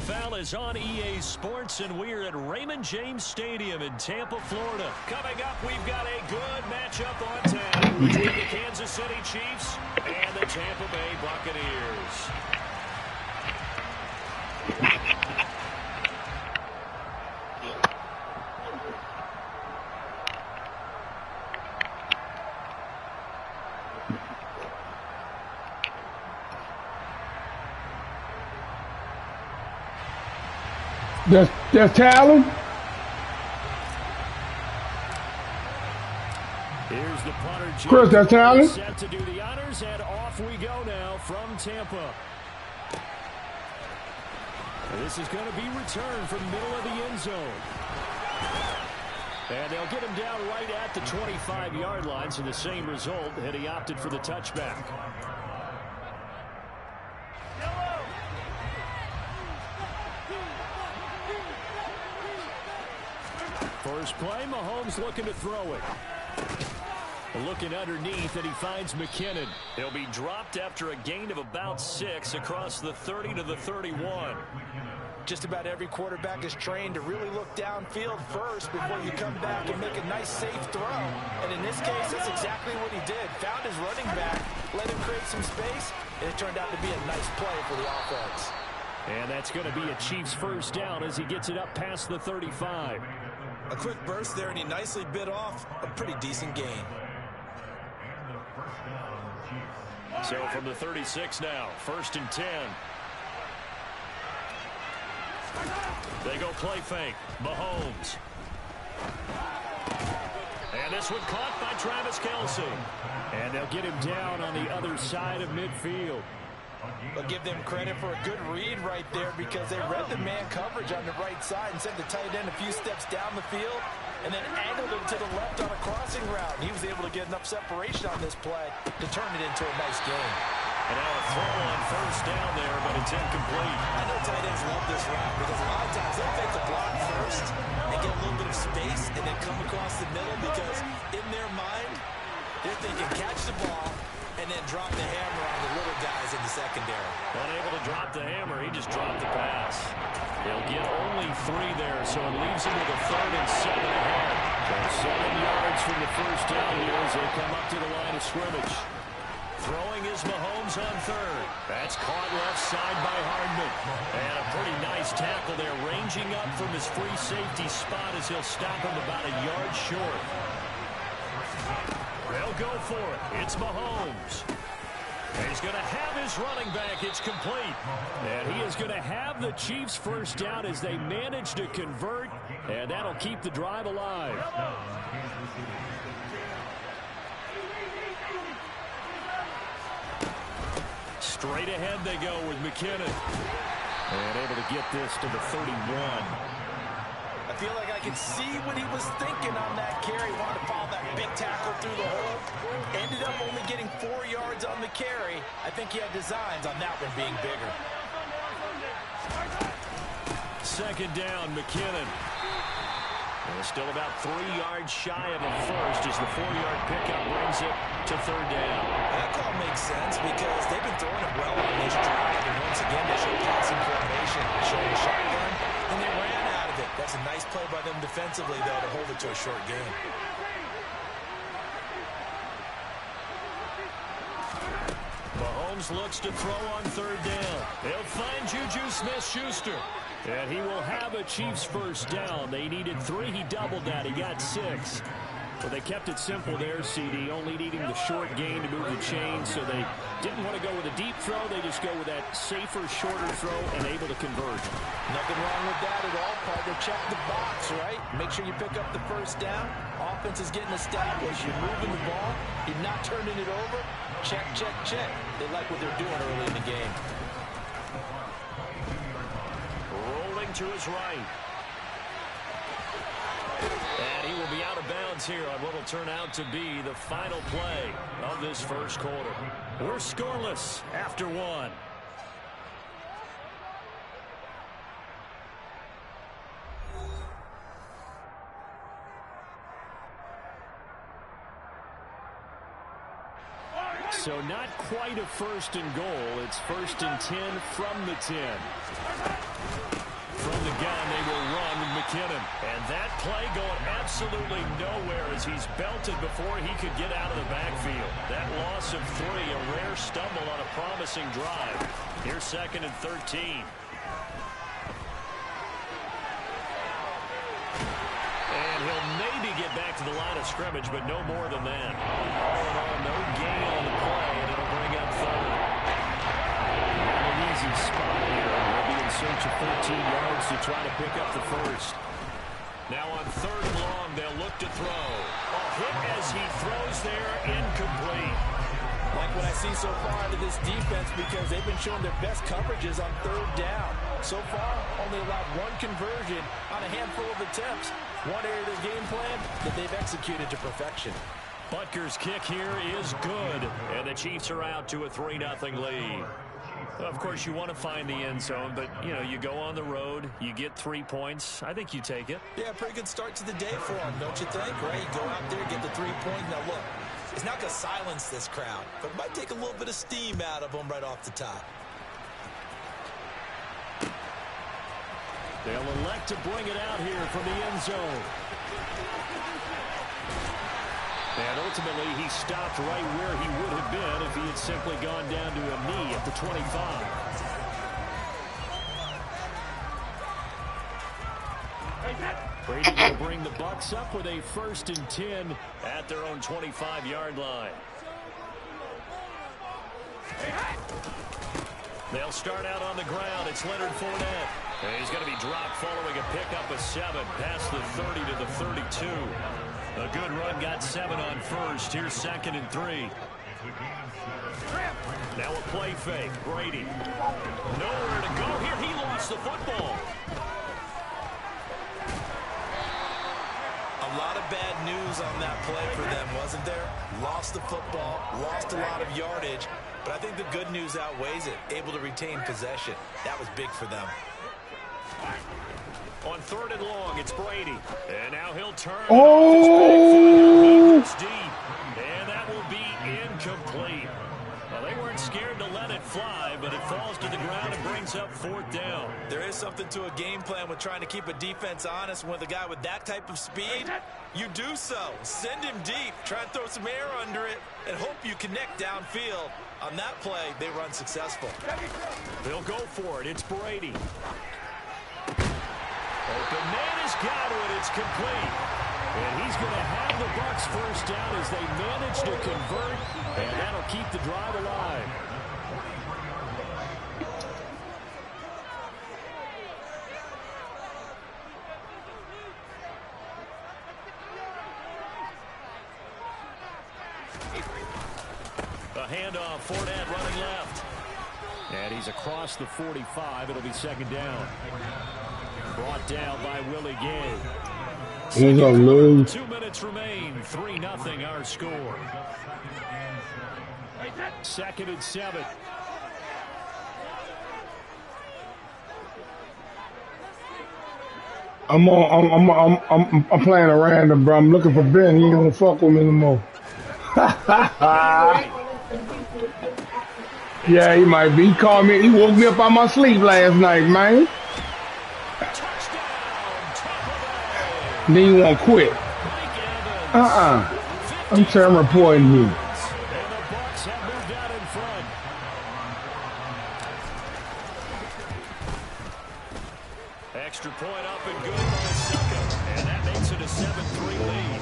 NFL is on EA Sports, and we're at Raymond James Stadium in Tampa, Florida. Coming up, we've got a good matchup on tap between the Kansas City Chiefs and the Tampa Bay Buccaneers. There's Talon. Here's the punter, Chris, there's Talon. Set to do the honors, and off we go now from Tampa. This is going to be returned from middle of the end zone. And they'll get him down right at the 25-yard line, so the same result had he opted for the touchback. First play, Mahomes looking to throw it. Looking underneath, and he finds McKinnon. He'll be dropped after a gain of about 6 across the 30 to the 31. Just about every quarterback is trained to really look downfield first before you come back and make a nice, safe throw. And in this case, that's exactly what he did. Found his running back, let him create some space, and it turned out to be a nice play for the offense. And that's going to be a Chiefs first down as he gets it up past the 35. A quick burst there, and he nicely bit off a pretty decent gain. So from the 36 now, 1st and 10. They go play fake. Mahomes. And this one caught by Travis Kelce. And they'll get him down on the other side of midfield. I'll give them credit for a good read right there because they read the man coverage on the right side and sent the tight end a few steps down the field and then angled him to the left on a crossing route. And he was able to get enough separation on this play to turn it into a nice game. And now a throw on first down there, but it's incomplete. I know tight ends love this route because a lot of times they'll take the block first and get a little bit of space and then come across the middle because in their mind, they're thinking catch the ball and then drop the hammer on the little guys in the secondary. Unable to drop the hammer, he just dropped the pass. They'll get only 3 there, so it leaves him with a 3rd and 7 ahead. So 7 yards from the first down here as they come up to the line of scrimmage. Throwing is Mahomes on 3rd. That's caught left side by Hardman. And a pretty nice tackle there, ranging up from his free safety spot as he'll stop him about a yard short. They'll go for it. It's Mahomes. And he's going to have his running back. It's complete. And he is going to have the Chiefs first down as they manage to convert. And that'll keep the drive alive. Straight ahead they go with McKinnon. And able to get this to the 31. I feel like I can see what he was thinking on that carry. Wanted to follow that big tackle through the hole. Ended up only getting 4 yards on the carry. I think he had designs on that one being bigger. 2nd down, McKinnon. And still about 3 yards shy of a first as the 4-yard pickup brings it to 3rd down. That call makes sense because they've been throwing it well on this drive. And once again, they showed passing formation, showing a shotgun, and they ran out of it. That's a nice play by them defensively, though, to hold it to a short gain. Mahomes looks to throw on 3rd down. They'll find Juju Smith-Schuster. And he will have a Chiefs first down. They needed 3. He doubled that. He got 6. But they kept it simple there, CD, only needing the short gain to move the chain. So they didn't want to go with a deep throw. They just go with that safer, shorter throw and able to convert. Nothing wrong with that at all, partner. Check the box, right? Make sure you pick up the first down. Offense is getting established. You're moving the ball. You're not turning it over. Check, check, check. They like what they're doing early in the game. Rolling to his right. And he will be out of bounds here on what will turn out to be the final play of this first quarter. We're scoreless after 1. So not quite a 1st and goal. It's 1st and 10 from the 10. From the gun, they will run with McKinnon. And that play going absolutely nowhere as he's belted before he could get out of the backfield. That loss of 3, a rare stumble on a promising drive. Here's 2nd and 13. And he'll maybe get back to the line of scrimmage, but no more than that. All in all, no gain on the play, and it'll bring up 3rd. Not an easy spot here. They'll be in search of 13 yards to try to pick up the 1st. Now on 3rd and long, they'll look to throw. A hit as he throws there, incomplete. Like what I see so far out of this defense, because they've been showing their best coverages on 3rd down. So far, only allowed 1 conversion on a handful of attempts. One area of their game plan that they've executed to perfection. Butker's kick here is good, and the Chiefs are out to a 3-0 lead. Of course, you want to find the end zone, but, you know, you go on the road, you get 3 points. I think you take it. Yeah, pretty good start to the day for them, don't you think? Right? You go out there, get the 3 points. Now, look, it's not going to silence this crowd, but it might take a little bit of steam out of them right off the top. They'll elect to bring it out here from the end zone. And ultimately, he stopped right where he would have been if he had simply gone down to a knee at the 25. Brady will bring the Bucs up with a 1st and 10 at their own 25-yard line. They'll start out on the ground. It's Leonard Fournette. And he's going to be dropped following a pickup of 7 past the 30 to the 32. A good run got 7 on 1st. Here's 2nd and 3. Now a play fake. Brady. Nowhere to go here. He lost the football. A lot of bad news on that play for them, wasn't there? Lost the football, lost a lot of yardage, but I think the good news outweighs it. Able to retain possession. That was big for them. On 3rd and long, it's Brady. And now he'll turn. Oh! Deep. And that will be incomplete. Well, they weren't scared to let it fly, but it falls to the ground and brings up 4th down. There is something to a game plan with trying to keep a defense honest. With a guy with that type of speed, you do so. Send him deep. Try and throw some air under it and hope you connect downfield. On that play, they run successful. They'll go for it. It's Brady. Open man has got it. It's complete. And he's going to have the Bucs 1st down as they manage to convert, and that'll keep the drive alive. A handoff, Fournette running left. And he's across the 45. It'll be 2nd down. Brought down by Willie Gay. He's gonna lose. 2 minutes remain. 3-0 our score. 2nd and 7. I'm playing a random, bro. I'm looking for Ben. He ain't gonna fuck with me no more. Yeah, he might be. He called me. He woke me up out my sleep last night, man. Then you want to quit. I'm telling reporting you. Extra point up and good by Succo. And that makes it a 7-3 lead.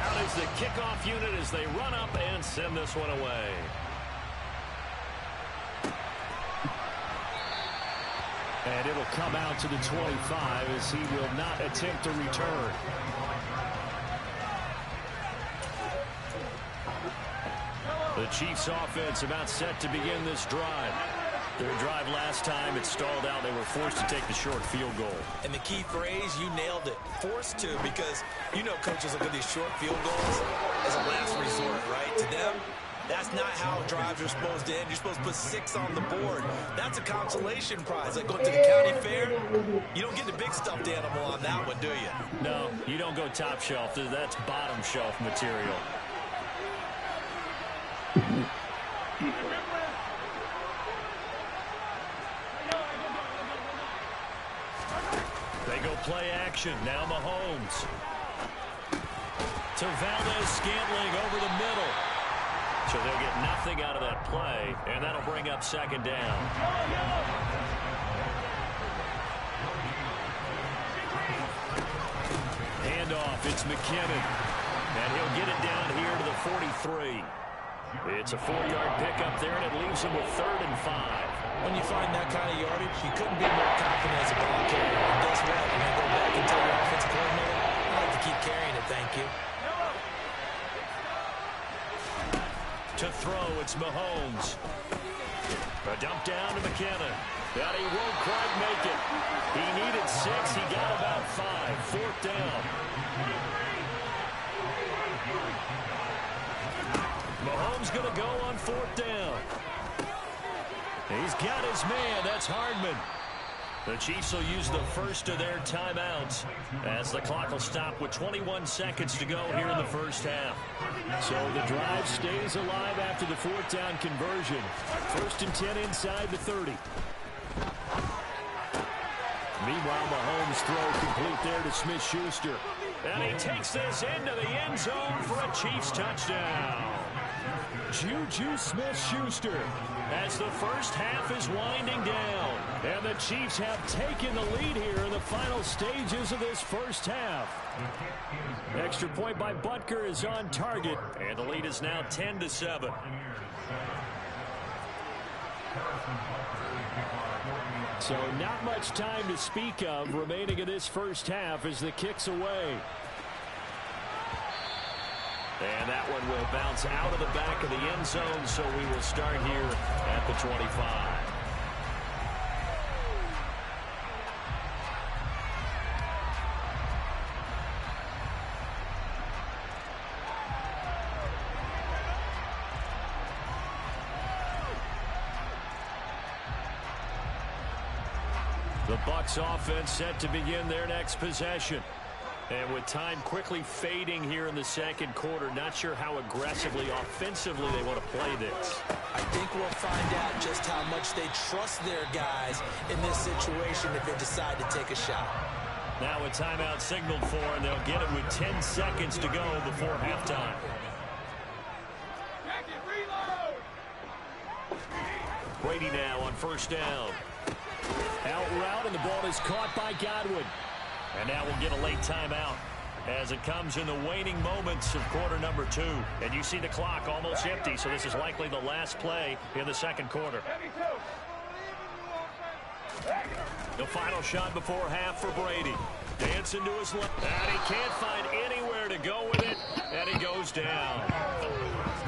Out is the kickoff unit as they run up and send this one away. And it'll come out to the 25 as he will not attempt to return. The Chiefs offense about set to begin this drive. Their drive last time, it stalled out. They were forced to take the short field goal. And the key phrase, you nailed it. Forced to, because you know coaches look at these short field goals as a last resort, right? To them, that's not how drives are supposed to end. You're supposed to put 6 on the board. That's a consolation prize. Like going to the county fair, you don't get the big stuffed animal on that one, do you? No, you don't go top shelf. That's bottom shelf material. They go play action. Now Mahomes. To Valdez-Scantling over the middle. So they'll get nothing out of that play, and that'll bring up second down. Handoff, it's McKinnon. And he'll get it down here to the 43. It's a 4-yard pickup there, and it leaves him with 3rd and 5. When you find that kind of yardage, you couldn't be more confident as a ball carrier. And guess what? When you go back and tell your offensive coordinator, I'd like to keep carrying it, thank you. To throw, it's Mahomes. A dump down to McKinnon. But he won't quite make it. He needed 6. He got about 5. 4th down. Mahomes going to go on 4th down. He's got his man. That's Hardman. The Chiefs will use the first of their timeouts as the clock will stop with 21 seconds to go here in the first half. So the drive stays alive after the 4th down conversion. 1st and 10 inside the 30. Meanwhile, Mahomes' throw complete there to Smith-Schuster. And he takes this into the end zone for a Chiefs touchdown. Juju Smith-Schuster as the first half is winding down. And the Chiefs have taken the lead here in the final stages of this first half. Extra point by Butker is on target. And the lead is now 10-7. So not much time to speak of remaining in this first half as the kick's away. And that one will bounce out of the back of the end zone, so we will start here at the 25. The Bucs offense set to begin their next possession. And with time quickly fading here in the second quarter, not sure how aggressively, offensively they want to play this. I think we'll find out just how much they trust their guys in this situation if they decide to take a shot. Now a timeout signaled for, and they'll get it with 10 seconds to go before halftime. Brady now on 1st down. Out route, and the ball is caught by Godwin. And now we'll get a late timeout as it comes in the waning moments of quarter number 2. And you see the clock almost empty, so this is likely the last play in the second quarter. The final shot before half for Brady. Dancing to his left. And he can't find anywhere to go with it, and he goes down.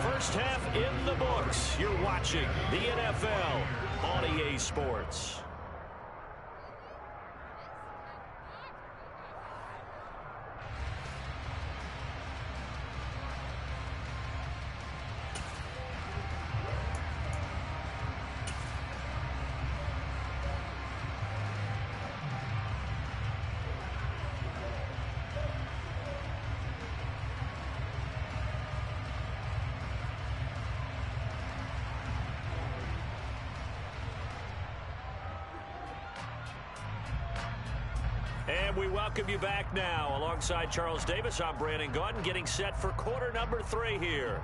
First half in the books. You're watching the NFL on EA Sports. And we welcome you back now. Alongside Charles Davis, I'm Brandon Gaudin, getting set for quarter number 3 here.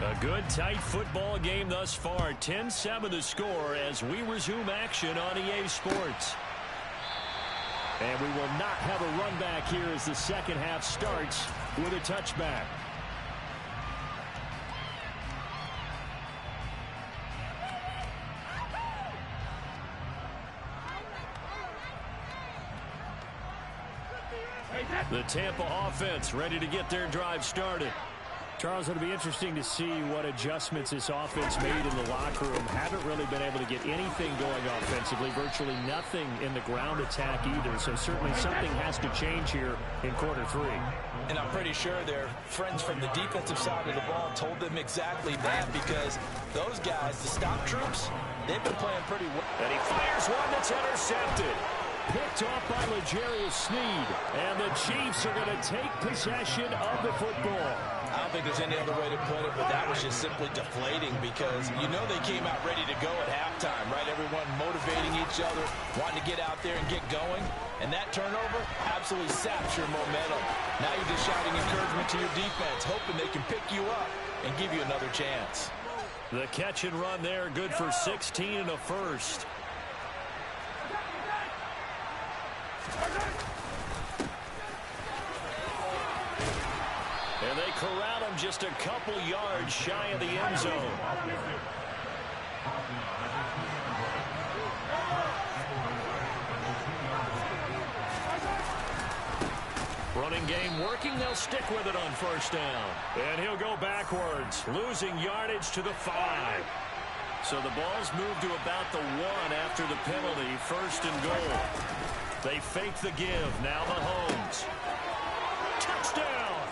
A good, tight football game thus far. 10-7 the score as we resume action on EA Sports. And we will not have a run back here as the second half starts with a touchback. The Tampa offense ready to get their drive started. Charles, it'll be interesting to see what adjustments this offense made in the locker room. Haven't really been able to get anything going offensively, virtually nothing in the ground attack either. So certainly something has to change here in quarter three. And I'm pretty sure their friends from the defensive side of the ball told them exactly that, because those guys, the stop troops, they've been playing pretty well. And he fires one that's intercepted. Picked off by L'Jarius Sneed. And the Chiefs are going to take possession of the football. I don't think there's any other way to put it, but that was just simply deflating, because you know they came out ready to go at halftime, right? Everyone motivating each other, wanting to get out there and get going. And that turnover absolutely saps your momentum. Now you're just shouting encouragement to your defense, hoping they can pick you up and give you another chance. The catch and run there, good for 16 and a first. And they corral him just a couple yards shy of the end zone. Running game working. They'll stick with it on first down. And he'll go backwards, losing yardage to the 5. So the ball's moved to about the 1 after the penalty, first and goal. They fake the give. Now Mahomes. Touchdown!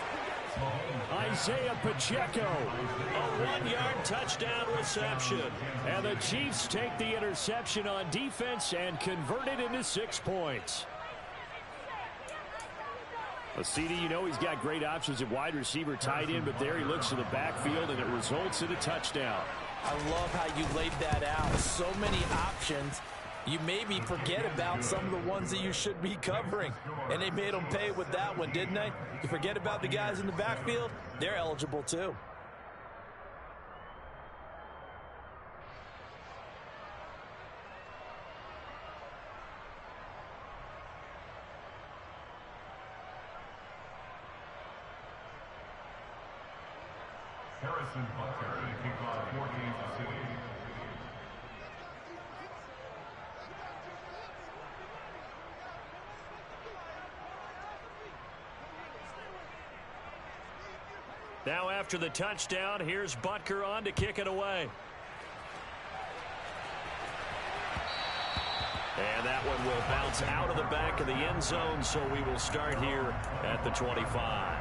Isaiah Pacheco. A 1-yard touchdown reception. And the Chiefs take the interception on defense and convert it into 6 points. CD, you know he's got great options at wide receiver, tight end, but there he looks to the backfield, and it results in a touchdown. I love how you laid that out. So many options. You maybe forget about some of the ones that you should be covering. And they made them pay with that one, didn't they? You forget about the guys in the backfield, they're eligible too. Harrison Butker to kick off for Kansas City. Now after the touchdown, here's Butker on to kick it away. And that one will bounce out of the back of the end zone, so we will start here at the 25.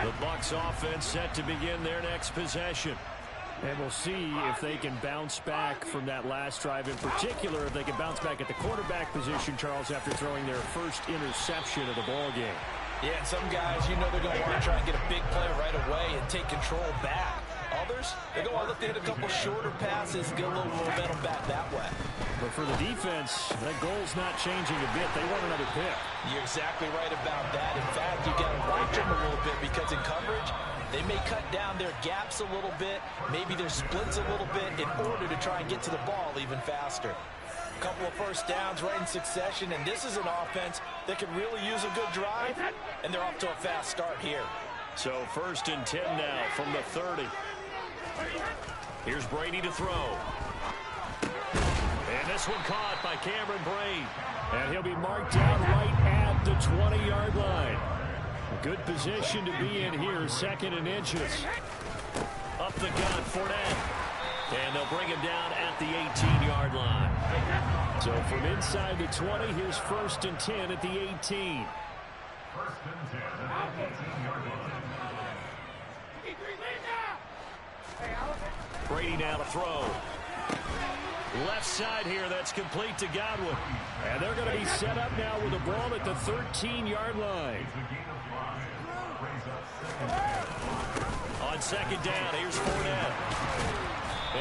The Bucs offense set to begin their next possession. And we'll see if they can bounce back from that last drive, in particular if they can bounce back at the quarterback position, Charles, after throwing their first interception of the ball game. Yeah, and some guys, you know they're going to want to try and get a big play right away and take control back. Others, they're going to look to hit a couple shorter passes, get a little momentum back that way. But for the defense, that goal's not changing a bit. They want another pick. You're exactly right about that. In fact, you got to watch them a little bit, because in coverage, they may cut down their gaps a little bit, maybe their splits a little bit, in order to try and get to the ball even faster. A couple of first downs right in succession, and this is an offense that could really use a good drive, and they're off to a fast start here. So 1st and 10 now from the 30. Here's Brady to throw. And this one caught by Cameron Brate. And he'll be marked down right at the 20-yard line. A good position to be in here, 2nd and inches. Up the gut, Fournette. And they'll bring him down at the 18-yard line. So from inside the 20, here's 1st and 10 at the 18. 1st and 10 at the 18-yard line. Brady now to throw. Left side here, that's complete to Godwin. And they're going to be set up now with the ball at the 13-yard line. On 2nd down, here's Fournette.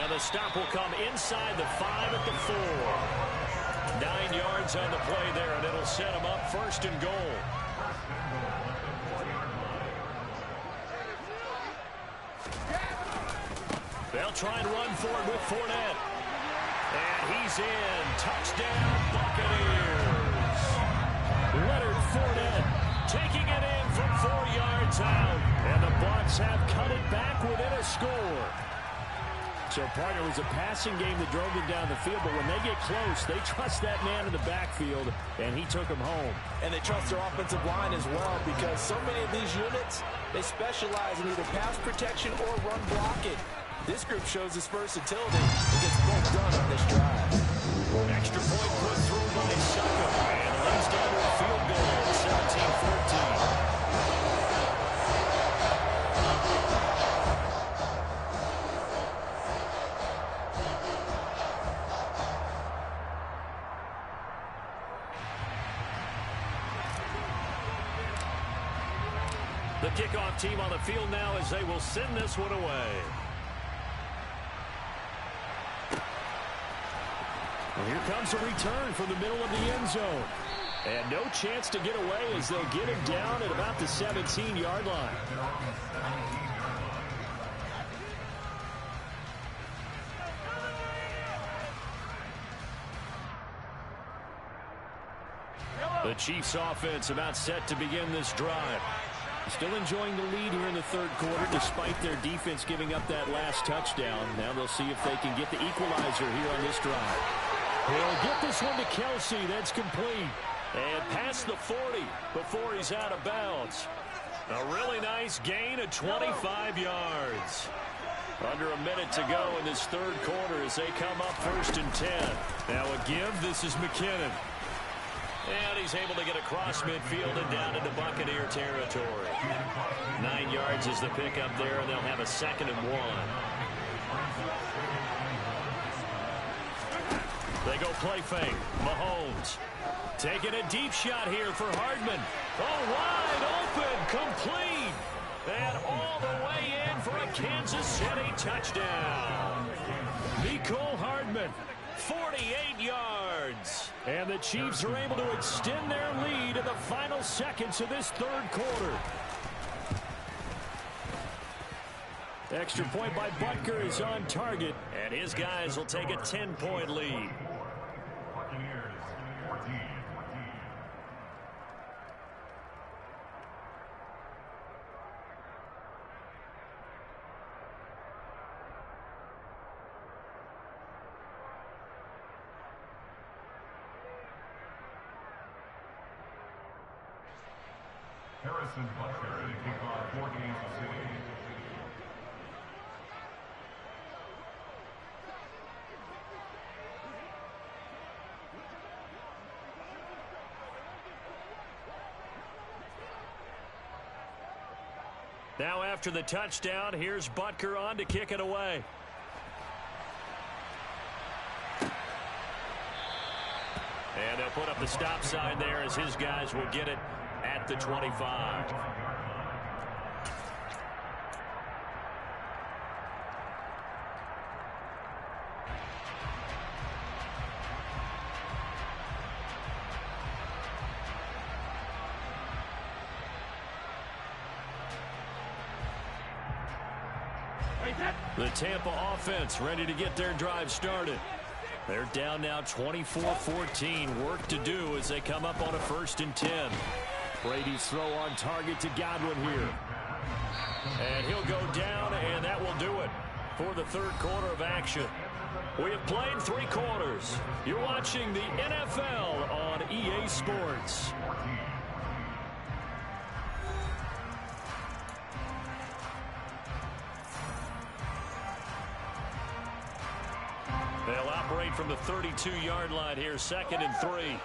And the stop will come inside the 5 at the 4. 9 yards on the play there, and it'll set them up 1st and goal. They'll try and run for it with Fournette. And he's in. Touchdown, Buccaneers. Leonard Fournette taking it in from 4 yards out. And the Bucs Jets have cut it back within a score. So, partner, it was a passing game that drove them down the field, but when they get close, they trust that man in the backfield, and he took them home. And they trust their offensive line as well, because so many of these units, they specialize in either pass protection or run blocking. This group shows its versatility and gets both done on this drive. Extra point put through by Succop, and leads down to a field goal at 17-14. The kickoff team on the field now as they will send this one away. And here comes a return from the middle of the end zone. And no chance to get away as they'll get him down at about the 17-yard line. The Chiefs offense about set to begin this drive. Still enjoying the lead here in the third quarter despite their defense giving up that last touchdown. Now they'll see if they can get the equalizer here on this drive. He'll get this one to Kelsey. That's complete. And past the 40 before he's out of bounds. A really nice gain of 25 yards. Under a minute to go in this third quarter as they come up 1st and 10. Now a give. This is McKinnon. And he's able to get across midfield and down into Buccaneer territory. 9 yards is the pickup there, and they'll have a 2nd and 1. They go play fake. Mahomes taking a deep shot here for Hardman. Oh, wide open, complete. And all the way in for a Kansas City touchdown. Mecole Hardman. 48 yards. And the Chiefs are able to extend their lead in the final seconds of this third quarter. Extra point by Butker is on target, and his guys will take a 10-point lead. Buccaneers 14. Harrison Butker to kick off for Kansas City. Now after the touchdown, here's Butker on to kick it away. And they'll put up the stop sign there as his guys will get it at the 25. The Tampa offense ready to get their drive started. They're down now 24-14. Work to do as they come up on a 1st and 10. Brady's throw on target to Godwin here. And he'll go down, and that will do it for the third quarter of action. We have played 3 quarters. You're watching the NFL on EA Sports. They'll operate from the 32-yard line here, 2nd and 3.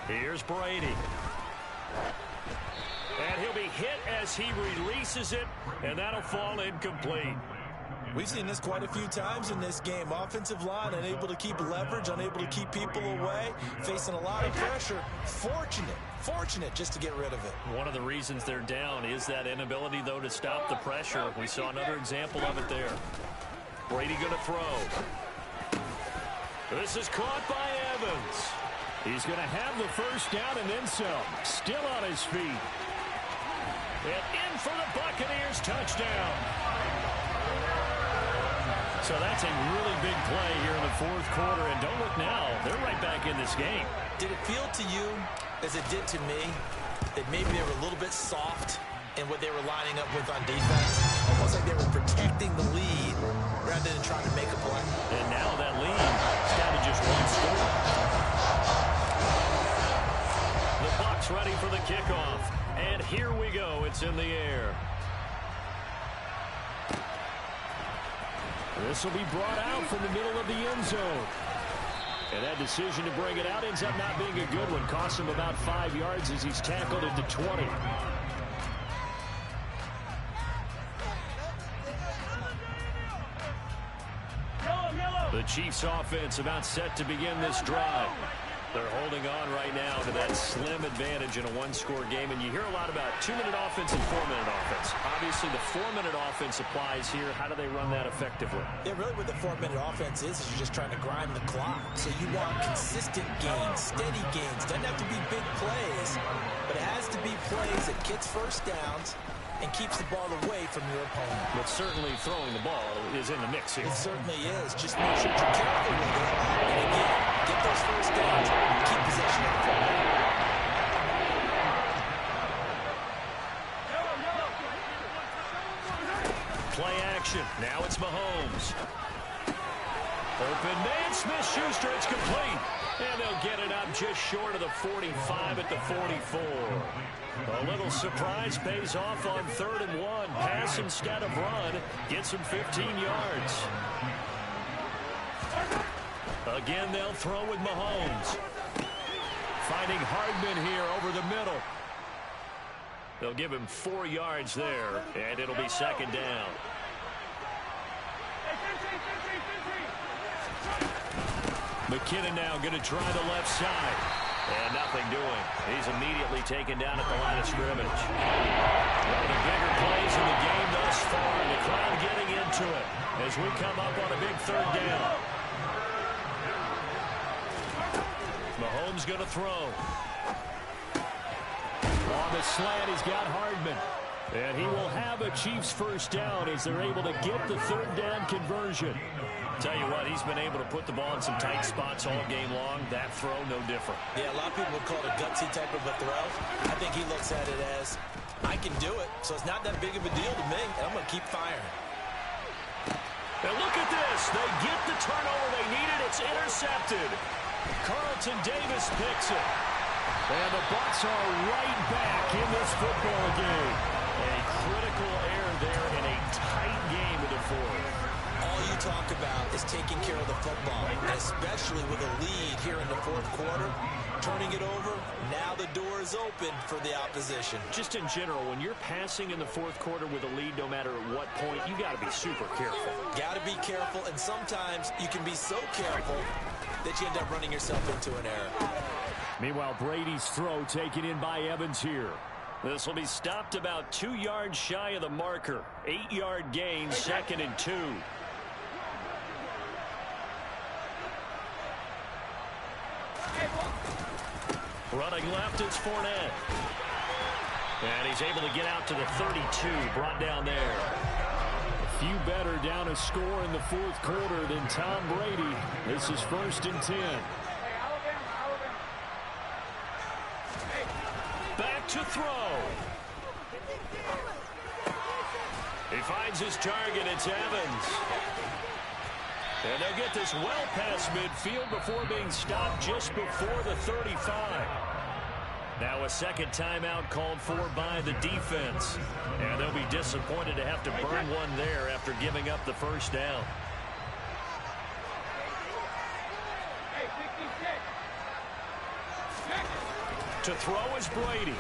Here's Brady. And he'll be hit as he releases it, and that'll fall incomplete. We've seen this quite a few times in this game. Offensive line unable to keep leverage, unable to keep people away, facing a lot of pressure. Fortunate just to get rid of it. One of the reasons they're down is that inability, though, to stop the pressure. We saw another example of it there. Brady going to throw. This is caught by Evans. He's going to have the first down and then some. Still on his feet. And in for the Buccaneers touchdown. So that's a really big play here in the fourth quarter. And don't look now, they're right back in this game. Did it feel to you as it did to me, that maybe they were a little bit soft in what they were lining up with on defense. Almost like they were protecting the lead rather than trying to make a play. And now that lead is down to just one score. The Bucs ready for the kickoff. And here we go. It's in the air. This will be brought out from the middle of the end zone. And that decision to bring it out ends up not being a good one. Costs him about 5 yards as he's tackled at the 20. The Chiefs offense about set to begin this drive. They're holding on right now to that slim advantage in a one-score game. And you hear a lot about 2-minute offense and 4-minute offense. Obviously, the 4-minute offense applies here. How do they run that effectively? Yeah, really what the 4-minute offense is you're just trying to grind the clock. So you want consistent gains, steady gains. Doesn't have to be big plays, but it has to be plays that gets first downs and keeps the ball away from your opponent. But certainly throwing the ball is in the mix here. It certainly is. Just make sure you're careful with it. And again, get those first downs and keep possession of the ball. Play action. Now it's Mahomes. Open man, Smith-Schuster. It's complete. And they'll get it up just short of the 45 at the 44. A little surprise pays off on 3rd and 1. Pass instead of run. Gets him 15 yards. Again, they'll throw with Mahomes. Finding Hardman here over the middle. They'll give him 4 yards there, and it'll be 2nd down. McKinnon now going to try the left side. And nothing doing. He's immediately taken down at the line of scrimmage. One of the bigger plays in the game thus far. And the crowd getting into it as we come up on a big 3rd down. Mahomes going to throw. On the slant, he's got Hardman. And he will have a Chiefs first down as they're able to get the 3rd down conversion. Tell you what, he's been able to put the ball in some tight spots all game long. That throw, no different. Yeah, a lot of people would call it a gutsy type of a throw. I think he looks at it as, I can do it, so it's not that big of a deal to me, and I'm going to keep firing. Now look at this. They get the turnover they needed. It's intercepted. Carlton Davis picks it. And the Bucs are right back in this football game. A critical error there in a tight game of the 4th. All you talk about is taking care of the football, especially with a lead here in the 4th quarter. Turning it over, now the door is open for the opposition. Just in general, when you're passing in the 4th quarter with a lead, no matter at what point, you got to be super careful. Got to be careful, and sometimes you can be so careful that you end up running yourself into an error. Meanwhile, Brady's throw taken in by Evans here. This will be stopped about 2 yards shy of the marker. 8-yard gain, 2nd and 2. Running left, it's Fournette. And he's able to get out to the 32, brought down there. A few better down a score in the 4th quarter than Tom Brady. This is 1st and 10. Back to throw. He finds his target. It's Evans. And they'll get this well past midfield before being stopped just before the 35. Now a 2nd timeout called for by the defense. And they'll be disappointed to have to burn one there after giving up the 1st down. To throw is Brady.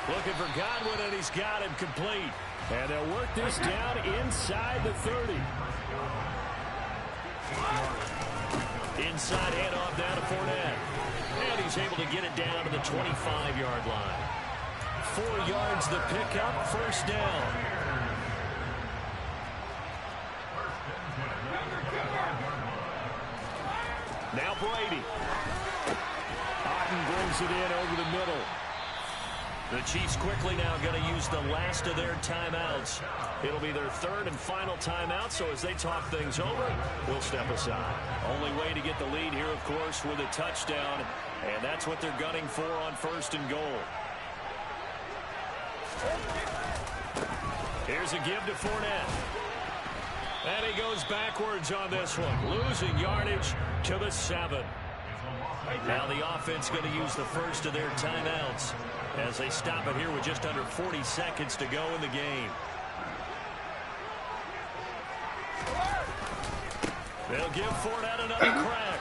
Looking for Godwin, and he's got him complete. And they'll work this down inside the 30. Inside handoff down to Fournette. And he's able to get it down to the 25-yard line. 4 yards the pickup, 1st down. Now Brady. Otten brings it in over the middle. The Chiefs quickly now going to use the last of their timeouts. It'll be their third and final timeout, so as they talk things over, we'll step aside. Only way to get the lead here, of course, with a touchdown, and that's what they're gunning for on 1st and goal. Here's a give to Fournette. And he goes backwards on this one, losing yardage to the 7. Now the offense going to use the first of their timeouts as they stop it here with just under 40 seconds to go in the game. They'll give Fournette another crack.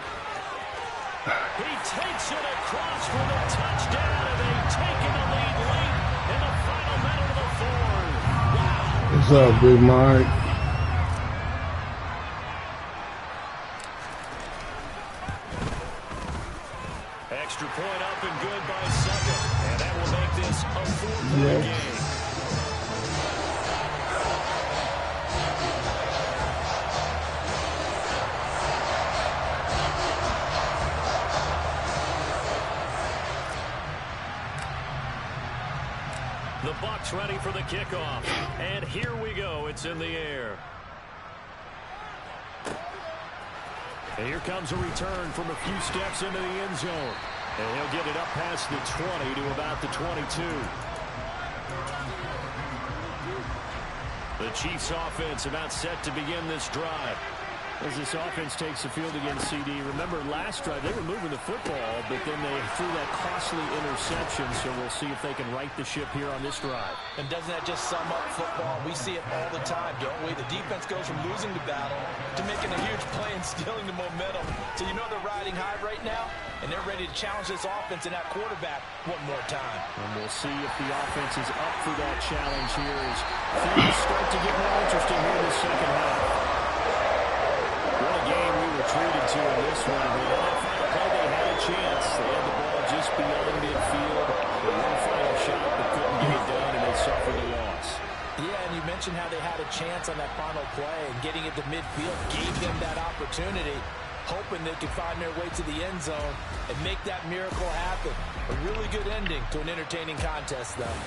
He takes it across for the touchdown, and they've taken the lead late in the final minute of the fourth. Wow. What's up, Big Mike? Extra point up and good by Succop. And that will make this a 4-point game. The Bucs ready for the kickoff. And here we go. It's in the air. And here comes a return from a few steps into the end zone. And he'll get it up past the 20 to about the 22. The Chiefs offense about set to begin this drive. As this offense takes the field against CD. Remember last drive they were moving the football, but then they threw that costly interception, so we'll see if they can right the ship here on this drive. And doesn't that just sum up football? We see it all the time, don't we? The defense goes from losing the battle to making a huge play and stealing the momentum. So you know they're riding high right now, and they're ready to challenge this offense and that quarterback one more time. And we'll see if the offense is up for that challenge here as things start to get more interesting here in the second half. What a game we were treated to in this one. On that final play, they had a chance. They had the ball just beyond midfield. But one final shot, but couldn't get it done, and they suffered a loss. Yeah, and you mentioned how they had a chance on that final play, and getting it to midfield gave them that opportunity, hoping they could find their way to the end zone and make that miracle happen. A really good ending to an entertaining contest, though.